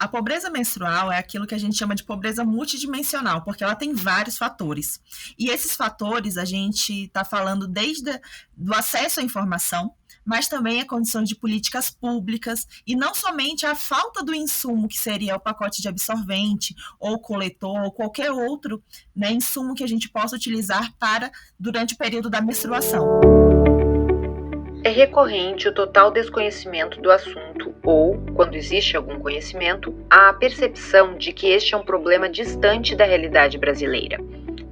A pobreza menstrual é aquilo que a gente chama de pobreza multidimensional, porque ela tem vários fatores. E esses fatores a gente está falando desde do acesso à informação, mas também a condição de políticas públicas e não somente a falta do insumo, que seria o pacote de absorvente ou coletor ou qualquer outro, né, insumo que a gente possa utilizar para durante o período da menstruação. É recorrente o total desconhecimento do assunto ou, quando existe algum conhecimento, a percepção de que este é um problema distante da realidade brasileira.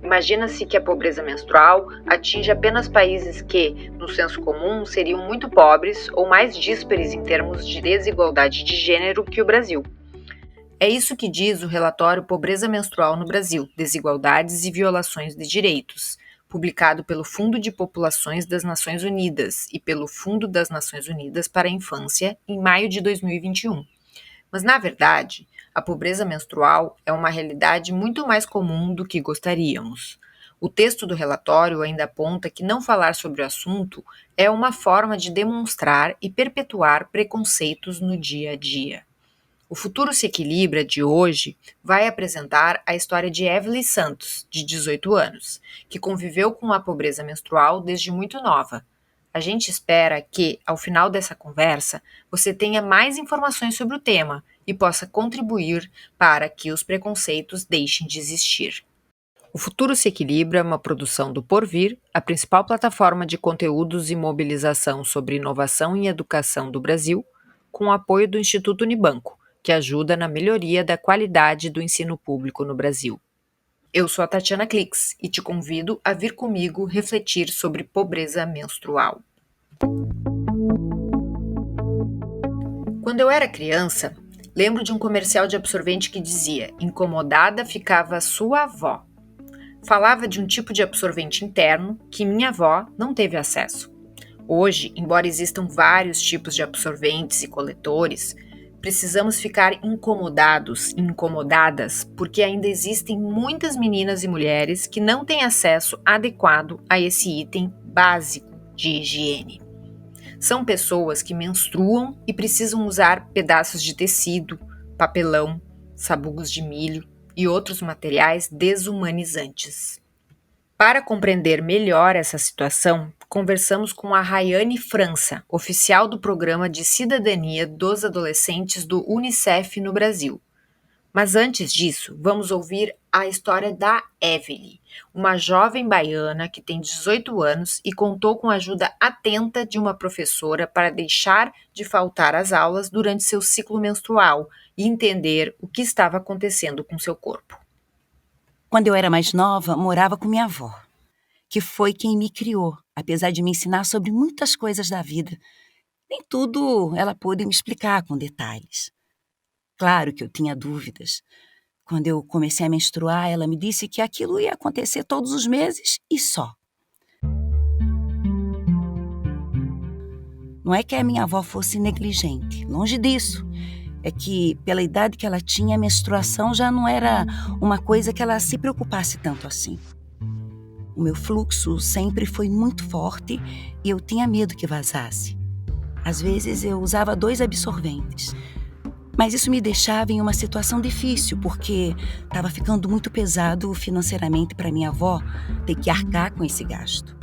Imagina-se que a pobreza menstrual atinge apenas países que, no senso comum, seriam muito pobres ou mais díspares em termos de desigualdade de gênero que o Brasil. É isso que diz o relatório Pobreza Menstrual no Brasil, Desigualdades e Violações de Direitos, publicado pelo Fundo de Populações das Nações Unidas e pelo Fundo das Nações Unidas para a Infância, em maio de 2021. Mas, na verdade, a pobreza menstrual é uma realidade muito mais comum do que gostaríamos. O texto do relatório ainda aponta que não falar sobre o assunto é uma forma de demonstrar e perpetuar preconceitos no dia a dia. O Futuro se Equilibra de hoje vai apresentar a história de Evelyn Santos, de 18 anos, que conviveu com a pobreza menstrual desde muito nova. A gente espera que, ao final dessa conversa, você tenha mais informações sobre o tema e possa contribuir para que os preconceitos deixem de existir. O Futuro se Equilibra é uma produção do Porvir, a principal plataforma de conteúdos e mobilização sobre inovação em educação do Brasil, com o apoio do Instituto Unibanco, que ajuda na melhoria da qualidade do ensino público no Brasil. Eu sou a Tatiana Clix e te convido a vir comigo refletir sobre pobreza menstrual. Quando eu era criança, lembro de um comercial de absorvente que dizia: incomodada ficava sua avó. Falava de um tipo de absorvente interno que minha avó não teve acesso. Hoje, embora existam vários tipos de absorventes e coletores, precisamos ficar incomodados e incomodadas porque ainda existem muitas meninas e mulheres que não têm acesso adequado a esse item básico de higiene. São pessoas que menstruam e precisam usar pedaços de tecido, papelão, sabugos de milho e outros materiais desumanizantes. Para compreender melhor essa situação, conversamos com a Rayane França, oficial do Programa de Cidadania dos Adolescentes do UNICEF no Brasil. Mas antes disso, vamos ouvir a história da Evelyn, uma jovem baiana que tem 18 anos e contou com a ajuda atenta de uma professora para deixar de faltar às aulas durante seu ciclo menstrual e entender o que estava acontecendo com seu corpo. Quando eu era mais nova, morava com minha avó, que foi quem me criou, apesar de me ensinar sobre muitas coisas da vida. Nem tudo ela pôde me explicar com detalhes. Claro que eu tinha dúvidas. Quando eu comecei a menstruar, ela me disse que aquilo ia acontecer todos os meses e só. Não é que a minha avó fosse negligente, longe disso. É que, pela idade que ela tinha, a menstruação já não era uma coisa que ela se preocupasse tanto assim. O meu fluxo sempre foi muito forte e eu tinha medo que vazasse. Às vezes eu usava 2 absorventes. Mas isso me deixava em uma situação difícil, porque estava ficando muito pesado financeiramente para minha avó ter que arcar com esse gasto.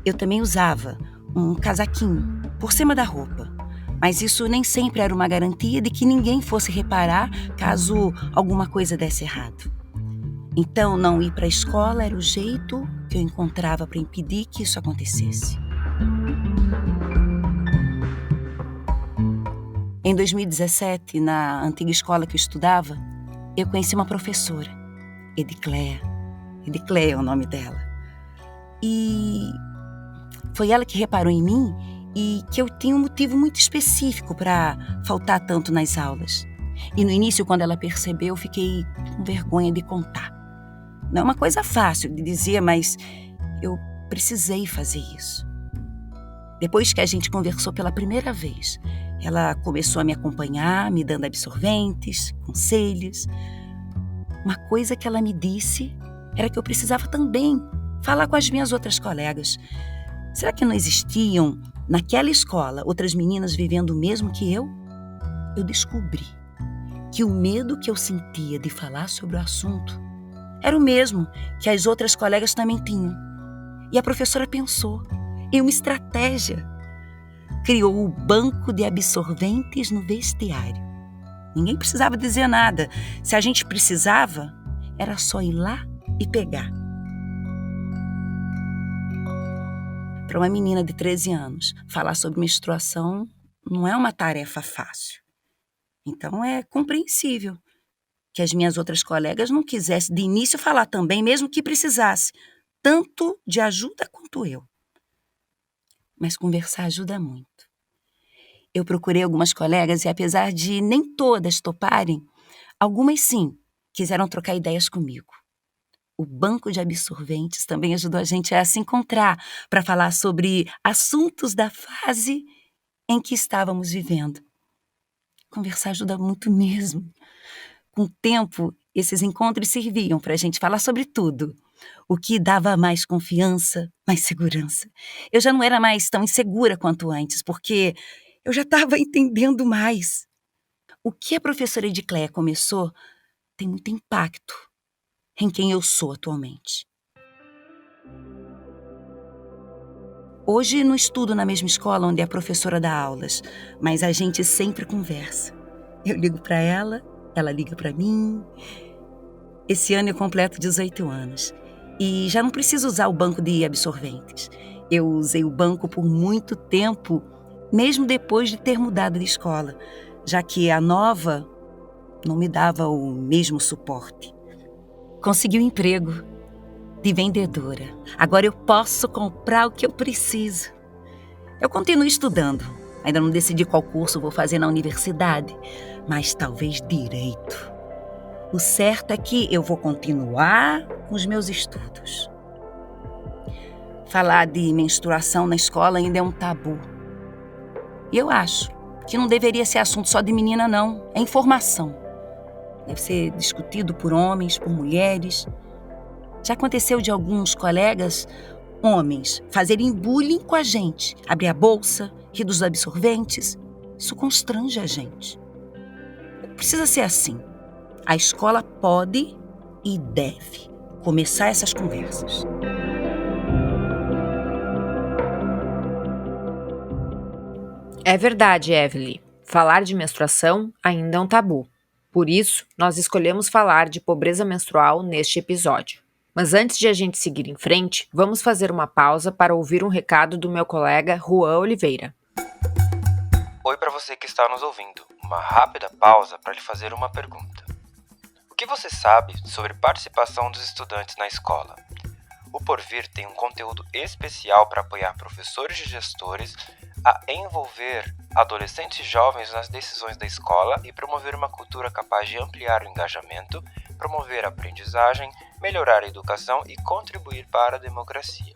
Eu também usava um casaquinho por cima da roupa, mas isso nem sempre era uma garantia de que ninguém fosse reparar caso alguma coisa desse errado. Então, não ir para a escola era o jeito que eu encontrava para impedir que isso acontecesse. Em 2017, na antiga escola que eu estudava, eu conheci uma professora, Edicléia. Edicléia é o nome dela. E foi ela que reparou em mim e que eu tinha um motivo muito específico para faltar tanto nas aulas. E no início, quando ela percebeu, eu fiquei com vergonha de contar. Não é uma coisa fácil de dizer, mas eu precisei fazer isso. Depois que a gente conversou pela primeira vez, ela começou a me acompanhar, me dando absorventes, conselhos. Uma coisa que ela me disse era que eu precisava também falar com as minhas outras colegas. Será que não existiam, naquela escola, outras meninas vivendo o mesmo que eu? Eu descobri que o medo que eu sentia de falar sobre o assunto era o mesmo que as outras colegas também tinham. E a professora pensou em uma estratégia. Criou o banco de absorventes no vestiário. Ninguém precisava dizer nada. Se a gente precisava, era só ir lá e pegar. Para uma menina de 13 anos, falar sobre menstruação não é uma tarefa fácil. Então é compreensível que as minhas outras colegas não quisessem de início falar também, mesmo que precisasse, tanto de ajuda quanto eu. Mas conversar ajuda muito. Eu procurei algumas colegas e, apesar de nem todas toparem, algumas sim quiseram trocar ideias comigo. O banco de absorventes também ajudou a gente a se encontrar para falar sobre assuntos da fase em que estávamos vivendo. Conversar ajuda muito mesmo. Com o tempo, esses encontros serviam para a gente falar sobre tudo. O que dava mais confiança, mais segurança. Eu já não era mais tão insegura quanto antes, porque eu já estava entendendo mais. O que a professora Edicléia começou tem muito impacto em quem eu sou atualmente. Hoje não estudo na mesma escola onde a professora dá aulas, mas a gente sempre conversa. Eu ligo para ela liga para mim. Esse ano eu completo 18 anos e já não preciso usar o banco de absorventes. Eu usei o banco por muito tempo, mesmo depois de ter mudado de escola, já que a nova não me dava o mesmo suporte. Consegui um emprego de vendedora. Agora eu posso comprar o que eu preciso. Eu continuo estudando. Ainda não decidi qual curso vou fazer na universidade, mas talvez direito. O certo é que eu vou continuar com os meus estudos. Falar de menstruação na escola ainda é um tabu. E eu acho que não deveria ser assunto só de menina, não. É informação. Deve ser discutido por homens, por mulheres. Já aconteceu de alguns colegas, homens, fazerem bullying com a gente. Abrir a bolsa, rir dos absorventes. Isso constrange a gente. Precisa ser assim. A escola pode e deve começar essas conversas. É verdade, Evelyn. Falar de menstruação ainda é um tabu. Por isso, nós escolhemos falar de pobreza menstrual neste episódio. Mas antes de a gente seguir em frente, vamos fazer uma pausa para ouvir um recado do meu colega Juan Oliveira. Oi para você que está nos ouvindo. Uma rápida pausa para lhe fazer uma pergunta. O que você sabe sobre participação dos estudantes na escola? O Porvir tem um conteúdo especial para apoiar professores e gestores a envolver adolescentes e jovens nas decisões da escola e promover uma cultura capaz de ampliar o engajamento, promover a aprendizagem, melhorar a educação e contribuir para a democracia.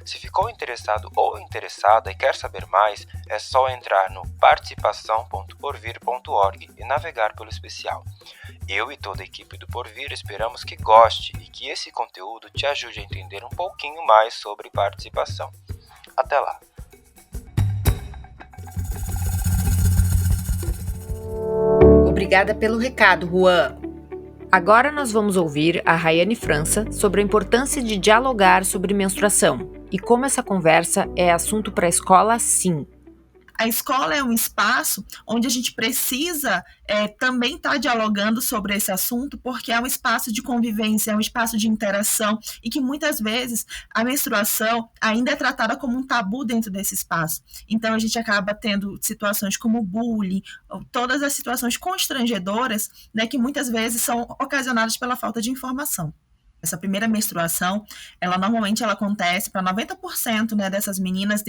Se ficou interessado ou interessada e quer saber mais, é só entrar no participação.porvir.org e navegar pelo especial. Eu e toda a equipe do Porvir esperamos que goste e que esse conteúdo te ajude a entender um pouquinho mais sobre participação. Até lá! Obrigada pelo recado, Juan. Agora nós vamos ouvir a Rayane França sobre a importância de dialogar sobre menstruação e como essa conversa é assunto para a escola, sim. A escola é um espaço onde a gente precisa também estar dialogando sobre esse assunto, porque é um espaço de convivência, é um espaço de interação, e que muitas vezes a menstruação ainda é tratada como um tabu dentro desse espaço. Então a gente acaba tendo situações como bullying, todas as situações constrangedoras, né, que muitas vezes são ocasionadas pela falta de informação. Essa primeira menstruação, normalmente ela acontece para 90%, né, dessas meninas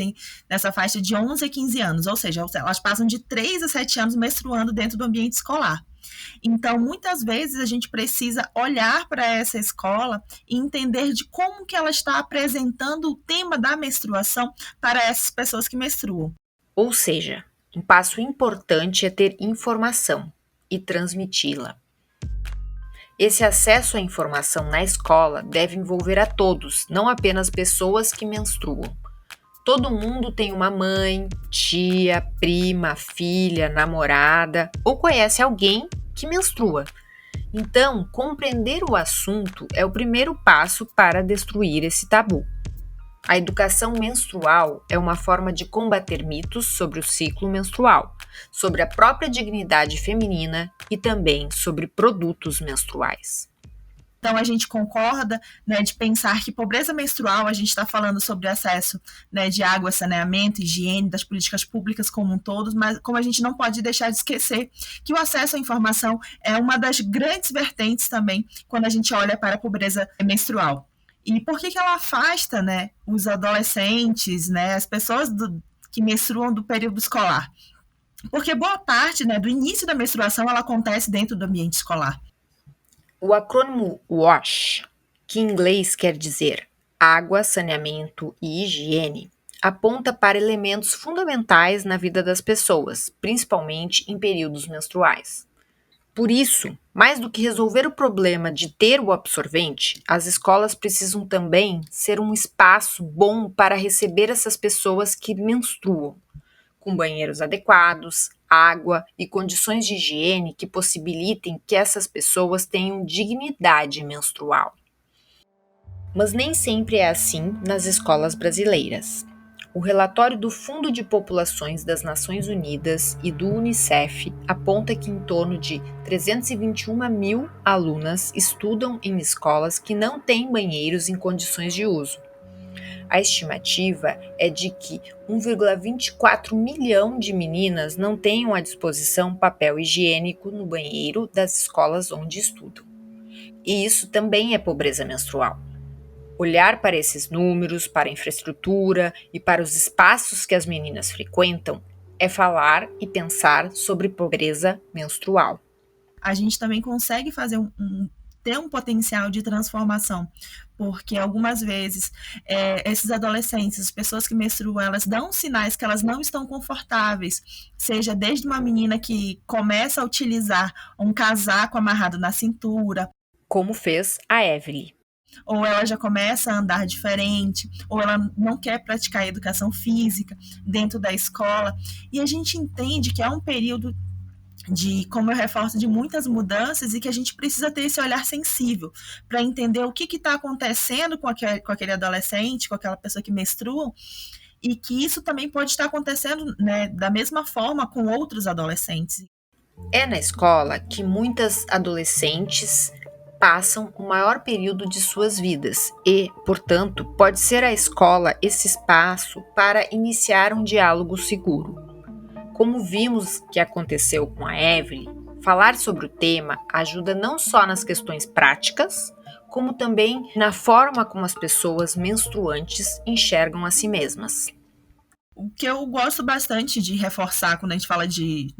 nessa faixa de 11 a 15 anos, ou seja, elas passam de 3 a 7 anos menstruando dentro do ambiente escolar. Então, muitas vezes a gente precisa olhar para essa escola e entender de como que ela está apresentando o tema da menstruação para essas pessoas que menstruam. Ou seja, um passo importante é ter informação e transmiti-la. Esse acesso à informação na escola deve envolver a todos, não apenas pessoas que menstruam. Todo mundo tem uma mãe, tia, prima, filha, namorada ou conhece alguém que menstrua. Então, compreender o assunto é o primeiro passo para destruir esse tabu. A educação menstrual é uma forma de combater mitos sobre o ciclo menstrual, sobre a própria dignidade feminina e também sobre produtos menstruais. Então, a gente concorda, né, de pensar que pobreza menstrual, a gente está falando sobre acesso, né, de água, saneamento, higiene, das políticas públicas como um todo, mas como a gente não pode deixar de esquecer que o acesso à informação é uma das grandes vertentes também quando a gente olha para a pobreza menstrual. E por que ela afasta, né, os adolescentes, né, as pessoas que menstruam do período escolar? Porque boa parte, né, do início da menstruação ela acontece dentro do ambiente escolar. O acrônimo WASH, que em inglês quer dizer água, saneamento e higiene, aponta para elementos fundamentais na vida das pessoas, principalmente em períodos menstruais. Por isso, mais do que resolver o problema de ter o absorvente, as escolas precisam também ser um espaço bom para receber essas pessoas que menstruam, com banheiros adequados, água e condições de higiene que possibilitem que essas pessoas tenham dignidade menstrual. Mas nem sempre é assim nas escolas brasileiras. O relatório do Fundo de Populações das Nações Unidas e do UNICEF aponta que em torno de 321 mil alunas estudam em escolas que não têm banheiros em condições de uso. A estimativa é de que 1,24 milhão de meninas não tenham à disposição papel higiênico no banheiro das escolas onde estudam. E isso também é pobreza menstrual. Olhar para esses números, para a infraestrutura e para os espaços que as meninas frequentam é falar e pensar sobre pobreza menstrual. A gente também consegue fazer ter um potencial de transformação, porque algumas vezes esses adolescentes, as pessoas que menstruam, elas dão sinais que elas não estão confortáveis, seja desde uma menina que começa a utilizar um casaco amarrado na cintura, como fez a Evelyn. Ou ela já começa a andar diferente, ou ela não quer praticar educação física dentro da escola, e a gente entende que é um período de, como eu reforço, de muitas mudanças e que a gente precisa ter esse olhar sensível para entender o que está acontecendo com aquele adolescente, com aquela pessoa que menstrua, e que isso também pode estar acontecendo, né, da mesma forma com outros adolescentes. É na escola que muitas adolescentes passam o maior período de suas vidas e, portanto, pode ser a escola esse espaço para iniciar um diálogo seguro. Como vimos que aconteceu com a Evelyn, falar sobre o tema ajuda não só nas questões práticas, como também na forma como as pessoas menstruantes enxergam a si mesmas. O que eu gosto bastante de reforçar quando a gente fala de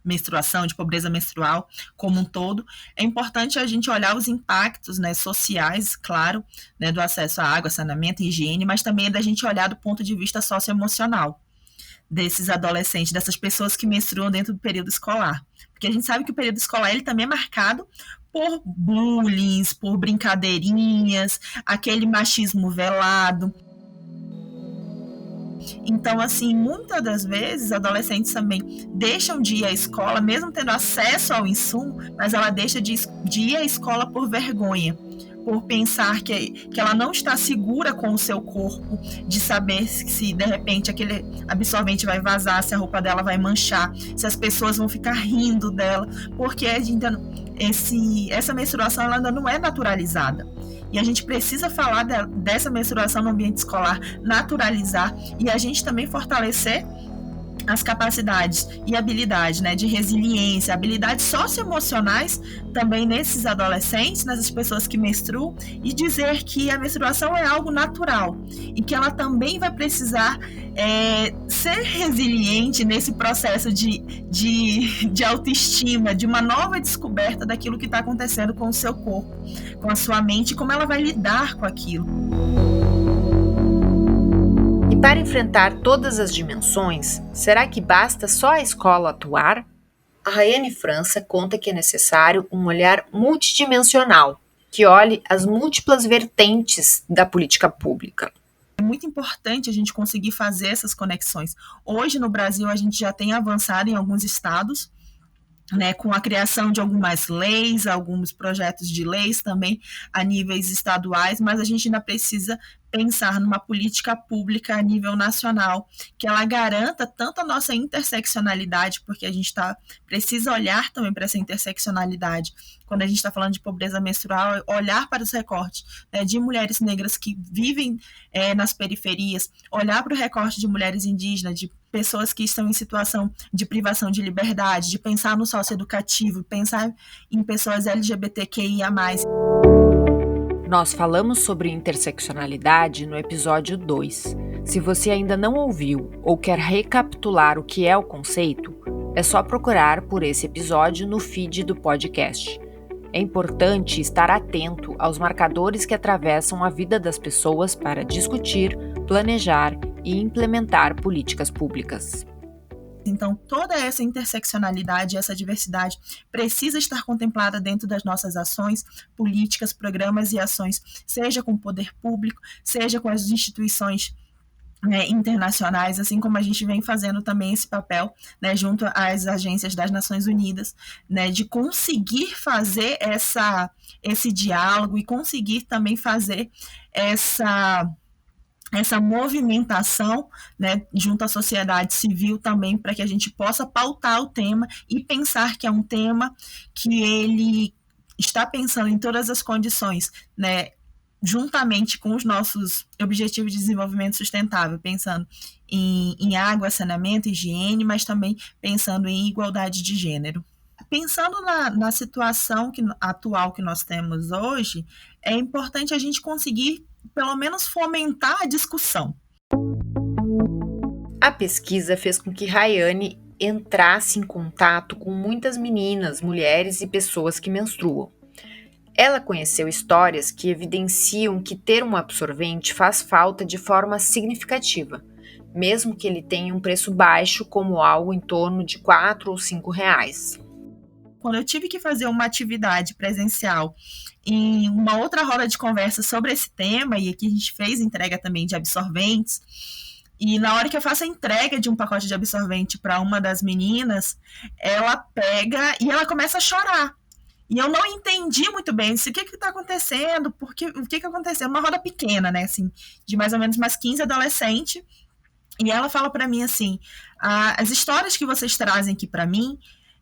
menstruação, de pobreza menstrual como um todo, é importante a gente olhar os impactos, né, sociais, claro, né, do acesso à água, saneamento e higiene, mas também da gente olhar do ponto de vista socioemocional desses adolescentes, dessas pessoas que menstruam dentro do período escolar. Porque a gente sabe que o período escolar ele também é marcado por bullying, por brincadeirinhas, aquele machismo velado. Então, assim, muitas das vezes, adolescentes também deixam de ir à escola, mesmo tendo acesso ao insumo, mas ela deixa de ir à escola por vergonha, por pensar que ela não está segura com o seu corpo, de saber se de repente aquele absorvente vai vazar, se a roupa dela vai manchar, se as pessoas vão ficar rindo dela, porque essa menstruação ela ainda não é naturalizada. E a gente precisa falar dessa menstruação no ambiente escolar, naturalizar, e a gente também fortalecer as capacidades e habilidades, né, de resiliência, habilidades socioemocionais também nesses adolescentes, nessas pessoas que menstruam, e dizer que a menstruação é algo natural e que ela também vai precisar ser resiliente nesse processo de autoestima, de uma nova descoberta daquilo que está acontecendo com o seu corpo, com a sua mente, como ela vai lidar com aquilo. E para enfrentar todas as dimensões, será que basta só a escola atuar? A Rayane França conta que é necessário um olhar multidimensional, que olhe as múltiplas vertentes da política pública. É muito importante a gente conseguir fazer essas conexões. Hoje, no Brasil, a gente já tem avançado em alguns estados né, com a criação de algumas leis, alguns projetos de leis também a níveis estaduais, mas a gente ainda precisa pensar numa política pública a nível nacional, que ela garanta tanto a nossa interseccionalidade, porque a gente precisa olhar também para essa interseccionalidade, quando a gente está falando de pobreza menstrual, olhar para os recortes, né, de mulheres negras que vivem nas periferias, olhar para o recorte de mulheres indígenas, de pessoas que estão em situação de privação de liberdade, de pensar no socioeducativo, pensar em pessoas LGBTQIA+. Nós falamos sobre interseccionalidade no episódio 2. Se você ainda não ouviu ou quer recapitular o que é o conceito, é só procurar por esse episódio no feed do podcast. É importante estar atento aos marcadores que atravessam a vida das pessoas para discutir, planejar e implementar políticas públicas. Então, toda essa interseccionalidade, essa diversidade precisa estar contemplada dentro das nossas ações, políticas, programas e ações, seja com o poder público, seja com as instituições, né, internacionais, assim como a gente vem fazendo também esse papel, né, junto às agências das Nações Unidas, né, de conseguir fazer esse diálogo e conseguir também fazer essa movimentação, né, junto à sociedade civil também, para que a gente possa pautar o tema e pensar que é um tema que ele está pensando em todas as condições, né, juntamente com os nossos objetivos de desenvolvimento sustentável, pensando em água, saneamento, higiene, mas também pensando em igualdade de gênero. Pensando na situação atual que nós temos hoje, é importante a gente conseguir, pelo menos, fomentar a discussão. A pesquisa fez com que Rayane entrasse em contato com muitas meninas, mulheres e pessoas que menstruam. Ela conheceu histórias que evidenciam que ter um absorvente faz falta de forma significativa, mesmo que ele tenha um preço baixo, como algo em torno de R$4 ou R$5. Quando eu tive que fazer uma atividade presencial em uma outra roda de conversa sobre esse tema, e aqui a gente fez entrega também de absorventes, e na hora que eu faço a entrega de um pacote de absorvente para uma das meninas, ela pega e ela começa a chorar. E eu não entendi muito bem o que está acontecendo, o que aconteceu. Uma roda pequena, né, assim, de mais ou menos umas 15 adolescentes. E ela fala para mim assim: as histórias que vocês trazem aqui para mim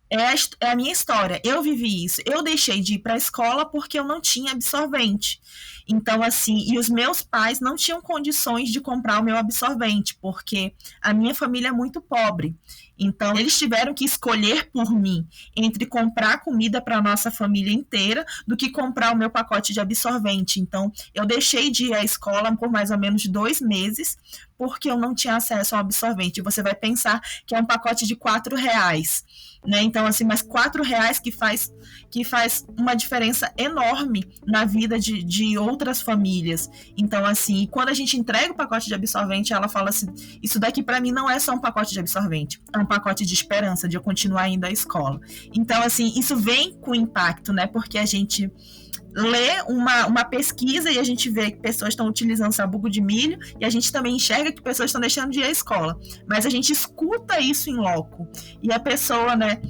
é a minha história. Eu vivi isso. Eu deixei de ir para a escola porque eu não tinha absorvente. Então, assim, e os meus pais não tinham condições de comprar o meu absorvente, porque a minha família é muito pobre. Então, eles tiveram que escolher por mim entre comprar comida para a nossa família inteira do que comprar o meu pacote de absorvente. Então, eu deixei de ir à escola por mais ou menos 2 meses, porque eu não tinha acesso ao absorvente. Você vai pensar que é um pacote de R$4, né? Então, assim, mas R$4 que faz uma diferença enorme na vida de outras famílias. Então, assim, quando a gente entrega o pacote de absorvente, ela fala assim: isso daqui para mim não é só um pacote de absorvente, é um pacote de esperança de eu continuar indo à escola. Então, assim, isso vem com impacto, né? Porque a gente lê uma pesquisa e a gente vê que pessoas estão utilizando sabugo de milho, e a gente também enxerga que pessoas estão deixando de ir à escola. Mas a gente escuta isso em loco. E a pessoa, né,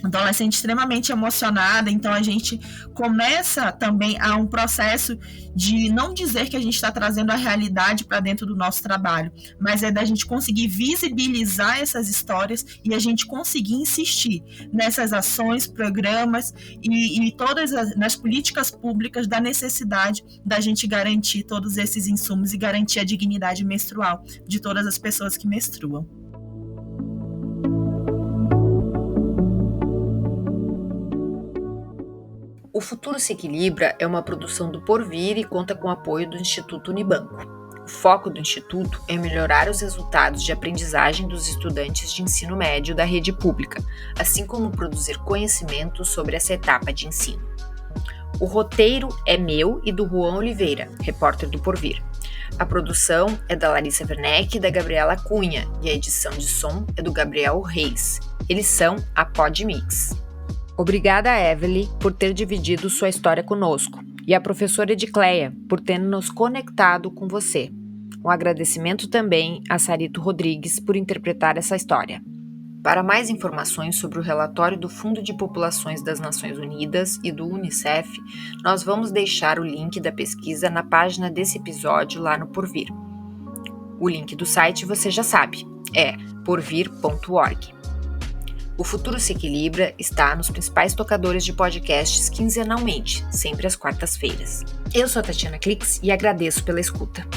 adolescente extremamente emocionada, então a gente começa também a um processo de não dizer que a gente está trazendo a realidade para dentro do nosso trabalho, mas é da gente conseguir visibilizar essas histórias e a gente conseguir insistir nessas ações, programas e todas nas políticas públicas da necessidade da gente garantir todos esses insumos e garantir a dignidade menstrual de todas as pessoas que menstruam. O Futuro se Equilibra é uma produção do Porvir e conta com o apoio do Instituto Unibanco. O foco do Instituto é melhorar os resultados de aprendizagem dos estudantes de ensino médio da rede pública, assim como produzir conhecimento sobre essa etapa de ensino. O roteiro é meu e do Juan Oliveira, repórter do Porvir. A produção é da Larissa Werneck e da Gabriela Cunha, e a edição de som é do Gabriel Reis. Eles são a Podmix. Obrigada a Evelyn por ter dividido sua história conosco e a professora Edicleia por ter nos conectado com você. Um agradecimento também a Sarito Rodrigues por interpretar essa história. Para mais informações sobre o relatório do Fundo de Populações das Nações Unidas e do Unicef, nós vamos deixar o link da pesquisa na página desse episódio lá no Porvir. O link do site você já sabe, é porvir.org. O Futuro se Equilibra está nos principais tocadores de podcasts quinzenalmente, sempre às quartas-feiras. Eu sou a Tatiana Clix e agradeço pela escuta.